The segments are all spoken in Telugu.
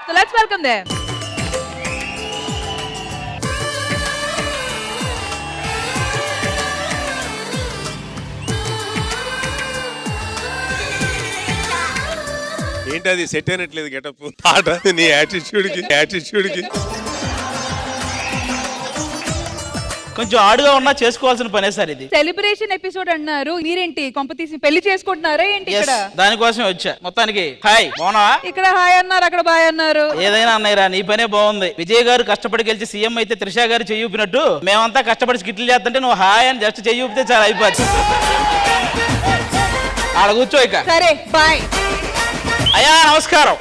So let's welcome them. ఏంటి అది సెట్ అయినట్లేదు గెటప్ పాట నీ యాటిట్యూడ్కి కొంచెం ఆడుగా ఉన్నా చేసుకోవాల్సిన పనే సార్ ఇది. సెలబ్రేషన్ ఎపిసోడ్ అన్నారు, మీరేంటి కొంపతీసి పెళ్లి చేసుకుంటున్నారా ఏంటి ఇక్కడ? దానికోసమే వచ్చా. మొత్తానికి హాయ్ బాగున్నా. ఇక్కడ హాయ్ అన్నారు, అక్కడ బాయ్ అన్నారు. ఏదైనా అన్నాయిరా, నీ పనే బాగుంది. విజయ్ గారు కష్టపడి గెలిచి సీఎం అయితే త్రిష గారు చెయ్యూపినట్టు మేమంతా కష్టపడి స్కిట్లు చేస్తుంటే నువ్వు హాయ్ అని జస్ట్ చెయ్యూపితే చాలా అయిపోద్ది. ఆడ కూర్చో ఇక. సరే బాయ్. అయ్యా నమస్కారం.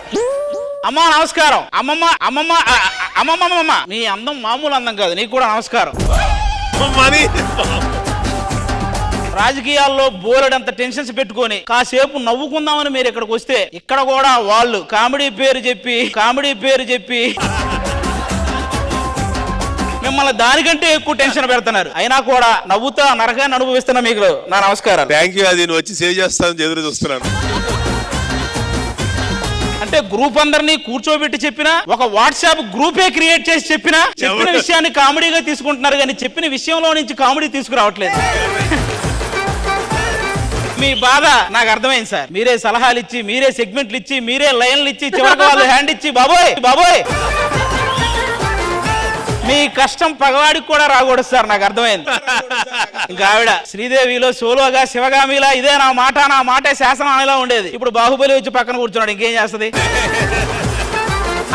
అమ్మా నమస్కారం. అమ్మమ్మ అమ్మమ్మ అమ్మమ్మ. నీ అందం మామూలు అందం కాదు, నీకు కూడా నమస్కారం. రాజకీయాల్లో బోలెడంత టెన్షన్స్ పెట్టుకొని కాసేపు నవ్వుకుందామని మీరు ఇక్కడికి వస్తే ఇక్కడ కూడా వాళ్ళు కామెడీ పేరు చెప్పి మిమ్మల్ని దానికంటే ఎక్కువ టెన్షన్ పెడుతున్నారు. అయినా కూడా నవ్వుతా నరకాన్ని అనుభవిస్తున్నా మీకు నా నమస్కారం. Thank you. అది నువ్వు వచ్చి సేవ్ చేస్తానని ఎదురు చూస్తున్నాను. అంటే గ్రూప్ అందరినీ కూర్చోబెట్టి చెప్పినా, ఒక వాట్సాప్ గ్రూపే క్రియేట్ చేసి చెప్పిన విషయాన్ని కామెడీగా తీసుకుంటున్నారు, కానీ చెప్పిన విషయంలో నుంచి కామెడీ తీసుకురావట్లేదు. మీ బాధ నాకు అర్థమైంది సార్. మీరే సలహాలు ఇచ్చి, మీరే సెగ్మెంట్లు ఇచ్చి, మీరే లైన్లు ఇచ్చి, చివరికి వాళ్ళు హ్యాండ్ ఇచ్చి బాబోయ్ మీ కష్టం పగవాడికి కూడా రాకూడదు సార్, నాకు అర్థమైంది. ఇంకా ఆవిడ శ్రీదేవిలో సోలోగా శివగామిలా ఇదే నా మాటే శాసనం అనేలా ఉండేది. ఇప్పుడు బాహుబలి వచ్చి పక్కన కూర్చున్నాడు, ఇంకేం చేస్తుంది?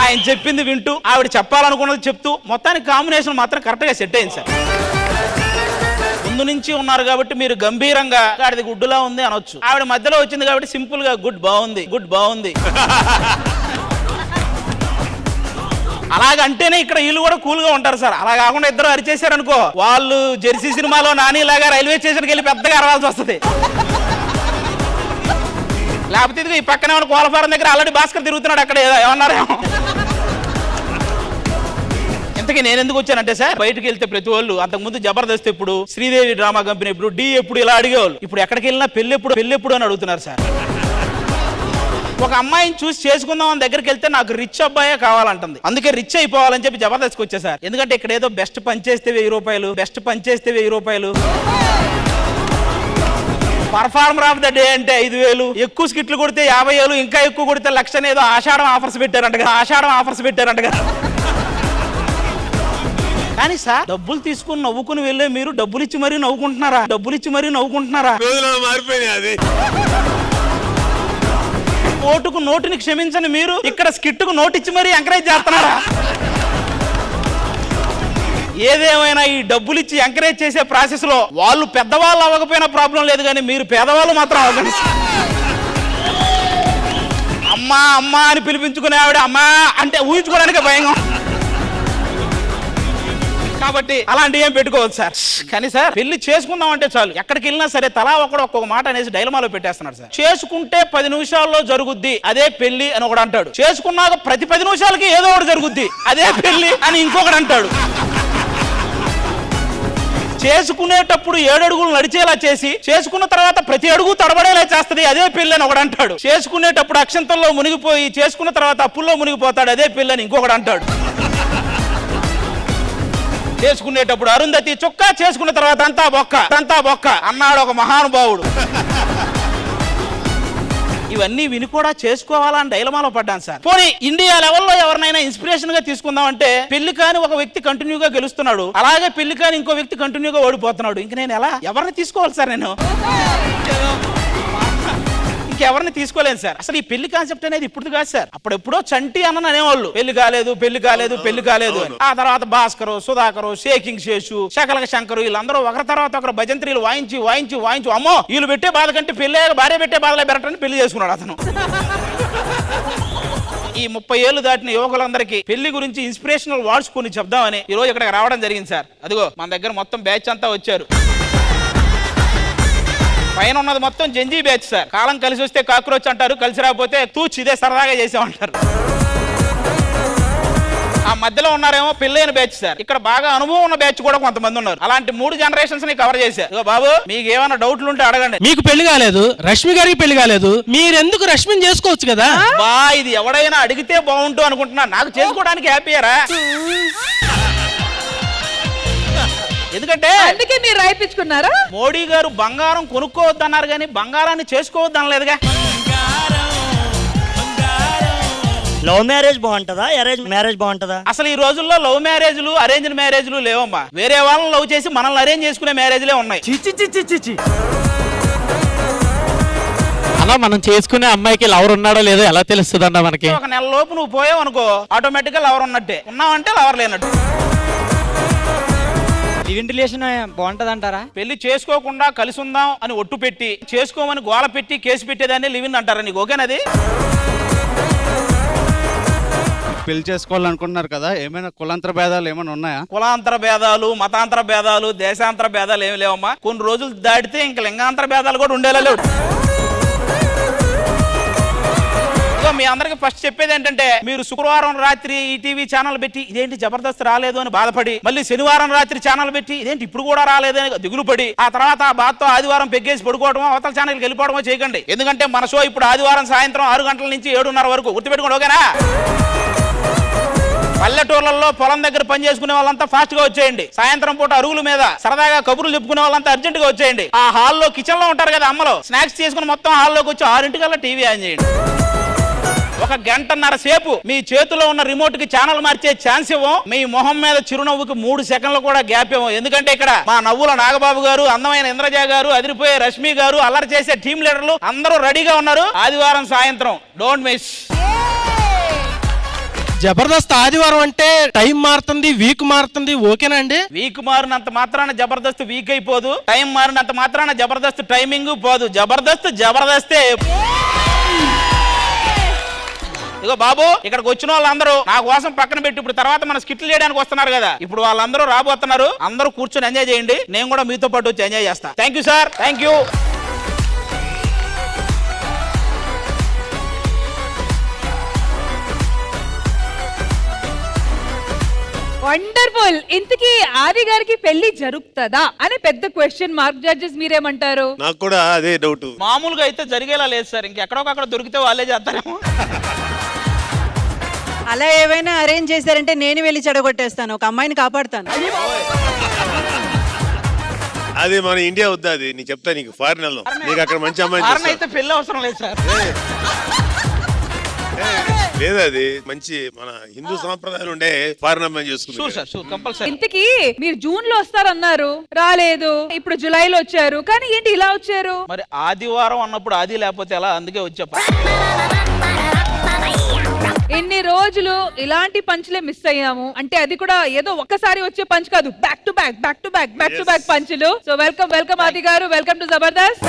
ఆయన చెప్పింది వింటూ, ఆవిడ చెప్పాలనుకున్నది చెప్తూ, మొత్తానికి కాంబినేషన్ మాత్రం కరెక్ట్ గా సెట్ అయింది సార్. ముందు నుంచి ఉన్నారు కాబట్టి మీరు గంభీరంగా ఆడిది గుడ్డులా ఉంది అనొచ్చు. ఆవిడ మధ్యలో వచ్చింది కాబట్టి సింపుల్ గా గుడ్ బాగుంది. అలాగంటేనే ఇక్కడ వీళ్ళు కూడా కూల్ గా ఉంటారు సార్. అలా కాకుండా ఇద్దరు అరిచేశారు అనుకో, వాళ్ళు జెర్సీ సినిమాలో నాని లాగా రైల్వే స్టేషన్కి వెళ్ళి పెద్దగా అరవాల్సి వస్తుంది. లేకపోతే ఇది ఈ పక్కనే ఉన్న కోలఫారం దగ్గర ఆల్రెడీ భాస్కర్ తిరుగుతున్నాడు, అక్కడ ఏమన్నారేమో. ఇంతకీ నేను ఎందుకు వచ్చానంటే సార్, బయటకు వెళ్తే ప్రతి వాళ్ళు అంతకుముందు జబర్దస్త్ ఎప్పుడు, శ్రీదేవి డ్రామా కంపెనీ ఎప్పుడు, డి ఎప్పుడు ఇలా అడిగేవాళ్ళు. ఇప్పుడు ఎక్కడికి వెళ్ళినా పెళ్ళెప్పుడు అని అడుగుతున్నారు సార్. ఒక అమ్మాయిని చూసి చేసుకుందాం అని దగ్గరికి వెళ్తే నాకు రిచ్ అబ్బాయే కావాలంటుంది. అందుకే రిచ్ అయిపోవాలని చెప్పి జబర్దస్త్కి వచ్చా సార్. ఎందుకంటే ఇక్కడ ఏదో బెస్ట్ పని చేస్తే 1000 రూపాయలు, పర్ఫార్మర్ ఆఫ్ ద డే అంటే 5000, ఎక్కువ స్కిట్లు కొడితే 50,000, ఇంకా ఎక్కువ కొడితే 1,00,000 ఏదో ఆషాఢం ఆఫర్స్ పెట్టారంట కదా. కానీ సార్ డబ్బులు తీసుకుని నవ్వుకుని వెళ్ళే మీరు డబ్బులు ఇచ్చి మరీ నవ్వుకుంటున్నారా? మారిపోయినాయి. అది ఓటుకు నోటుని క్షమించని మీరు ఇక్కడ స్కిట్టుకు నోటిచ్చి మరీ ఎంకరేజ్ చేస్తున్నారా? ఏదేమైనా ఈ డబ్బులు ఇచ్చి ఎంకరేజ్ చేసే ప్రాసెస్ లో వాళ్ళు పెద్దవాళ్ళు అవ్వకపోయినా ప్రాబ్లం లేదు, కానీ మీరు పేదవాళ్ళు మాత్రం అవ్వకండి. అమ్మా అని పిలిపించుకునే ఆవిడ అమ్మా అంటే ఊహించుకోవడానికి భయంగా. కాబట్టి అలాంటివి ఏం పెట్టుకోవచ్చు సార్. కానీ సార్ పెళ్లి చేసుకుందాం అంటే చాలు, ఎక్కడికి వెళ్ళినా సరే తలా ఒక్కొక్క మాట అనేసి డైలమాలో పెట్టేస్తున్నాడు సార్. చేసుకుంటే 10 నిమిషాల్లో జరుగుద్ది అదే పెళ్లి అని ఒకడు అంటాడు. చేసుకున్నాక ప్రతి 10 నిమిషాలకి ఏదో ఒకటి జరుగుద్ది అదే పెళ్లి అని ఇంకొకటి అంటాడు. చేసుకునేటప్పుడు 7 అడుగులు నడిచేలా చేసి, చేసుకున్న తర్వాత ప్రతి అడుగు తడబడేలా చేస్తుంది అదే పెళ్లి అని ఒకడు అంటాడు. చేసుకునేటప్పుడు అక్షంతల్లో మునిగిపోయి చేసుకున్న తర్వాత అప్పుల్లో మునిగిపోతాడు అదే పెళ్లి అని ఇంకొకటి అంటాడు. చేసుకునేటప్పుడు అరుంధతి చుక్క, చేసుకున్న తర్వాత అంతా బొక్క అన్నాడు ఒక మహానుభావుడు. ఇవన్నీ విని కూడా చేసుకోవాలని డైలమాలో పడ్డాను సార్. పోనీ ఇండియా లెవెల్లో ఎవరినైనా ఇన్స్పిరేషన్ గా తీసుకుందాం అంటే, పెళ్లి కాని ఒక వ్యక్తి కంటిన్యూగా గెలుస్తున్నాడు, అలాగే పెళ్లి కాని ఇంకో వ్యక్తి కంటిన్యూగా ఓడిపోతున్నాడు. ఇంక నేను ఎవరిని తీసుకోవాలి సార్? నేను ఎవరిని తీసుకోలేదు సార్. అసలు ఈ పెళ్లి కాన్సెప్ట్ అనేది ఇప్పుడు కాదు సార్. అప్పుడెప్పుడో చంటి అన్న అనేవాళ్ళు పెళ్లి కాలేదు. ఆ తర్వాత భాస్కరు, సుధాకరు, షేకింగ్ శేషు, శకలక శంకరు, వీళ్ళందరూ ఒకరి తర్వాత ఒకరు భజంత్రీలు వాయించి అమ్మో వీళ్ళు పెట్టే బాధ కంటే పెళ్లి భార్య పెట్టే బాధలే బెరటని పెళ్లి చేసుకున్నాడు అతను. ఈ 30 ఏళ్ళు దాటిన యువకులందరికీ పెళ్లి గురించి ఇన్స్పిరేషనల్ వర్డ్స్ కొన్ని చెప్దామని ఈ రోజు ఇక్కడికి రావడం జరిగింది సార్. అదిగో మన దగ్గర మొత్తం బ్యాచ్ అంతా వచ్చారు. పైన ఉన్నది మొత్తం జంజీ బ్యాచ్ సార్. కాలం కలిసి వస్తే కాక్రోచ్ అంటారు, కలిసి రాకపోతే తూచ్ ఇదే సరదాగా చేసామంటారు. ఆ మధ్యలో ఉన్నారేమో పెళ్ళైన బ్యాచ్ సార్. ఇక్కడ బాగా అనుభవం ఉన్న బ్యాచ్ కూడా కొంతమంది ఉన్నారు. అలాంటి 3 జనరేషన్స్ ని కవర్ చేశారు. ఇగో బాబు, మీకు ఏమైనా డౌట్లు ఉంటే అడగండి. మీకు పెళ్లి కాలేదు, రష్మి గారికి పెళ్లి కాలేదు, మీరెందుకు రష్మిని చేసుకోవచ్చు కదా? బా, ఇది ఎవడైనా అడిగితే బాగుంటు అనుకుంటున్నా. నాకు చేసుకోవడానికి హ్యాపీయరా? ఎందుకంటే అందుకే మీరు రాయిపించుకున్నారా? మోడీ గారు బంగారం కొనుక్కోవద్దన్నారు కానీ బంగారాన్ని చేసుకోవద్దు అనలేదుగా. లవ్ మ్యారేజ్ బాగుంటదా, అరేంజ్ మ్యారేజ్ బాగుంటదా? అసలు ఈ రోజుల్లో లవ్ మ్యారేజ్లు, అరేంజ్డ్ మ్యారేజ్లు లేవమ్మా. వేరే వాళ్ళని లవ్ చేసి మనల్ని అరేంజ్ చేసుకునే మ్యారేజ్లే ఉన్నాయి. అలా మనం చేసుకునే అమ్మాయికి లవర్ ఉన్నాడో లేదో ఎలా తెలుస్తుందన్న మనకి? ఒక నెల లోపు నువ్వు పోయావు అనుకో, ఆటోమేటిక్ గా లవర్ ఉన్నట్టే. ఉన్నావంటే లవర్ లేనట్టు. లివింగ్ రిలేషన్ బాగుంటది అంటారా? పెళ్లి చేసుకోకుండా కలిసి ఉందాం అని ఒట్టు పెట్టి, చేసుకోమని గోల పెట్టి కేసు పెట్టేదాన్ని లివిన్ అంటారా? నీకు ఓకేనది? పెళ్లి చేసుకోవాలనుకుంటున్నారు కదా, ఏమైనా కులాంతర భేదాలు ఏమైనా ఉన్నాయా? కులాంతర భేదాలు, మతాంతర భేదాలు, దేశాంతర భేదాలు ఏమి లేవమ్మా. కొన్ని రోజులు దాటితే ఇంక లింగాంతర భేదాలు కూడా ఉండేలా లేవు. మీ అందరికి ఫస్ట్ చెప్పేది ఏంటంటే, మీరు శుక్రవారం రాత్రి ఈ టీవీ ఛానల్ పెట్టి ఇదేంటి జబర్దస్త్ రాలేదు అని బాధపడి, మళ్ళీ శనివారం రాత్రి ఛానల్ పెట్టి ఇదేంటి ఇప్పుడు కూడా రాలేదు అని దిగులు పడి, ఆ తర్వాత ఆ బాధతో ఆదివారం పెగ్గేసి పడుకోవడమో అవతల ఛానల్కి వెళ్ళిపోవడమో చేయకండి. ఎందుకంటే మన షో ఇప్పుడు ఆదివారం సాయంత్రం 6 గంటల నుంచి 7:30 వరకు. గుర్తుపెట్టుకోండి, ఓకేనా? పల్లెటూర్లలో పొలం దగ్గర పని చేసుకునే వాళ్ళంతా ఫాస్ట్ గా వచ్చేయండి. సాయంత్రం పూట అరుగుల మీద సరదాగా కబుర్లు చెప్పుకునే వాళ్ళంతా అర్జెంట్ గా వచ్చేయండి. ఆ హాల్లో కిచెన్ లో ఉంటారు కదా అమ్మలు, స్నాక్స్ చేసుకుని మొత్తం హాల్లోకి వచ్చి 6 టీవీ ఆన్ చేయండి. 1 గంటన్నర సేపు మీ చేతిలో ఉన్న రిమోట్ కి ఛానల్ మార్చే ఛాన్స్ ఇవ్వం. మీ మొహం మీద చిరునవ్వుకి 3 సెకండ్లు కూడా గ్యాప్ ఇవ్వం. ఎందుకంటే ఇక్కడ మా నవ్వుల నాగబాబు గారు, అందమైన ఇంద్రజ గారు, అదిరిపోయే రష్మి గారు, అల్లరి చేసే టీం లీడర్లు అందరూ రెడీగా ఉన్నారు. ఆదివారం సాయంత్రం డోంట్ మిస్. జబర్దస్త్ ఆదివారం అంటే టైం మారుతుంది, వీక్ మారుతుంది, ఓకేనా అండి? వీక్ మారినంత మాత్రాన జబర్దస్త్ వీక్ అయిపోదు. టైం మారినంత మాత్రాన జబర్దస్త్ టైమింగ్ పోదు. జబర్దస్తే. ఇగో బాబు, ఇక్కడికి వచ్చిన వాళ్ళందరూ నా కోసం పక్కన పెట్టి, ఇప్పుడు తర్వాత మన స్కిట్లు చేయడానికి వస్తున్నారు కదా, ఇప్పుడు వాళ్ళందరూ రాబోతున్నారు. అందరూ కూర్చొని ఎంజాయ్ చేయండి. నేను కూడా మీతో పాటు వచ్చి ఎంజాయ్ చేస్తా. Thank you sir, thank you. Wonderful. ఇంతకీ ఆది గారికి పెళ్లి జరుగుతుందా అనే పెద్ద క్వశ్చన్ మార్క్. జడ్జెస్ మీరేమంటారు? నాకు కూడా అదే డౌట్. మామూలుగా అయితే జరిగేలా లేదు సార్. ఇంకెక్కడొకక్కడ దొరికితే వాళ్ళే చేస్తారేమో. అలా ఏవైనా అరేంజ్ చేశారంటే నేను వెళ్ళి చెడగొట్టేస్తాను, ఒక అమ్మాయిని కాపాడుతాను. అది మన ఇండియా వద్దా? అది నీకు చెప్తా, నీకు ఫారిన్ వెళ్దాం, నీకు అక్కడ మంచి అమ్మాయి అయితే పెళ్లి అవసరం లేదు సార్. లేదా అది మంచి మన హిందూ సాంప్రదాయాలు ఉండే ఫారిన్ అమ్మాయి చేసుకుంటారు. ఇంతకీ మీరు జూన్ లో వస్తారన్నారు, రాలేదు. ఇప్పుడు జూలైలో వచ్చారు, కానీ ఏంటి ఇలా వచ్చారు? మరి ఆదివారం అన్నప్పుడు ఆది లేకపోతే ఎలా? అందుకే వచ్చా. ఎన్ని రోజులు ఇలాంటి పంచులే మిస్ అయ్యాము. అంటే అది కూడా ఏదో ఒక్కసారి వచ్చే పంచ్ కాదు, బ్యాక్ టు బ్యాక్ పంచులు. సో వెల్కమ్ ఆది గారు, వెల్కమ్ టు జబర్దస్త్.